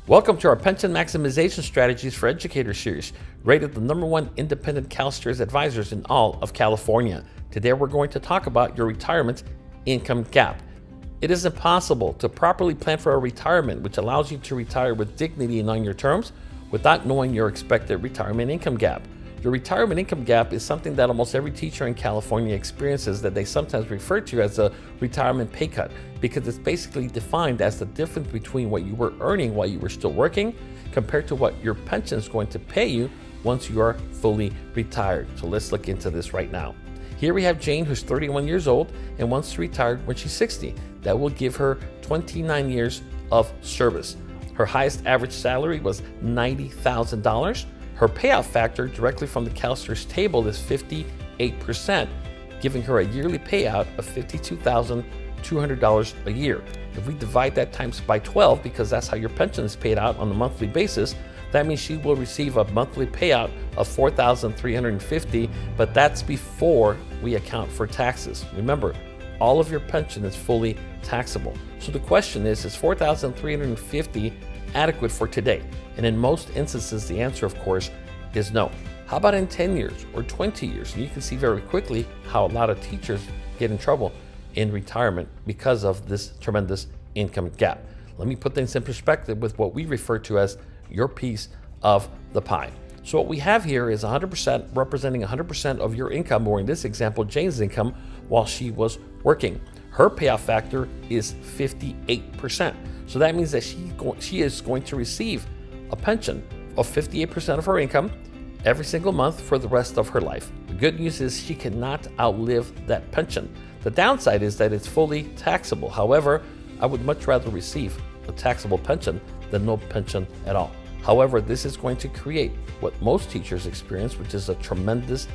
Welcome to our Pension Maximization Strategies for Educators series, rated the #1 independent CalSTRS advisors in all of California. Today we're going to talk about your retirement income gap. It is impossible to properly plan for a retirement which allows you to retire with dignity and on your terms without knowing your expected retirement income gap. Your retirement income gap is something that almost every teacher in California experiences, that they sometimes refer to as a retirement pay cut, because it's basically defined as the difference between what you were earning while you were still working compared to what your pension is going to pay you once you are fully retired. So let's look into this right now. Here we have Jane, who's 31 years old and wants to retire when she's 60. That will give her 29 years of service. Her highest average salary was $90,000. Her payout factor directly from the CalSTRS table is 58%, giving her a yearly payout of $52,200 a year. If we divide that times by 12, because that's how your pension is paid out on a monthly basis, that means she will receive a monthly payout of $4,350, but that's before we account for taxes. Remember, all of your pension is fully taxable. So the question is $4,350 adequate for today? And in most instances, the answer, of course, is no. How about in 10 years or 20 years? And you can see very quickly how a lot of teachers get in trouble in retirement because of this tremendous income gap. Let me put things in perspective with what we refer to as your piece of the pie. So what we have here is 100% representing 100% of your income, or in this example, Jane's income while she was working. Her payout factor is 58%. So that means that she is going to receive a pension of 58% of her income every single month for the rest of her life. The good news is she cannot outlive that pension. The downside is that it's fully taxable. However, I would much rather receive a taxable pension than no pension at all. However, this is going to create what most teachers experience, which is a tremendous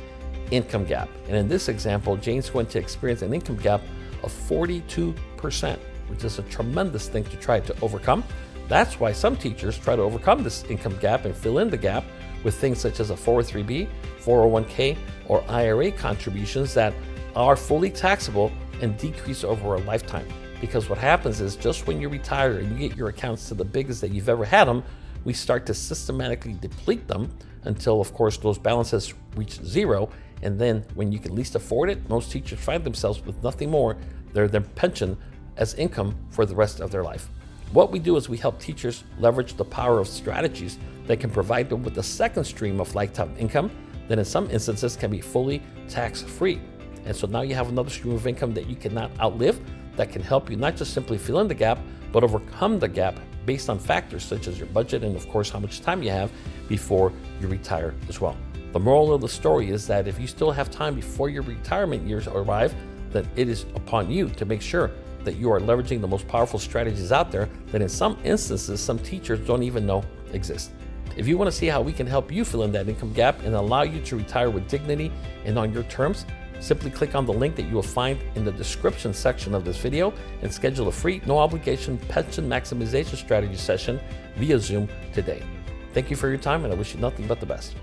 income gap. And in this example, Jane's going to experience an income gap of 42%, which is a tremendous thing to try to overcome. That's why some teachers try to overcome this income gap and fill in the gap with things such as a 403b, 401k, or IRA contributions that are fully taxable and decrease over a lifetime. Because what happens is, just when you retire and you get your accounts to the biggest that you've ever had them, we start to systematically deplete them until, of course, those balances reach zero. And then when you can least afford it, most teachers find themselves with nothing more than their pension as income for the rest of their life. What we do is we help teachers leverage the power of strategies that can provide them with a second stream of lifetime income that in some instances can be fully tax-free. And so now you have another stream of income that you cannot outlive, that can help you not just simply fill in the gap, but overcome the gap based on factors such as your budget and, of course, how much time you have before you retire as well. The moral of the story is that if you still have time before your retirement years arrive, then it is upon you to make sure that you are leveraging the most powerful strategies out there that in some instances some teachers don't even know exist. If you want to see how we can help you fill in that income gap and allow you to retire with dignity and on your terms, simply click on the link that you will find in the description section of this video and schedule a free, no obligation pension maximization strategy session via Zoom today. Thank you for your time, and I wish you nothing but the best.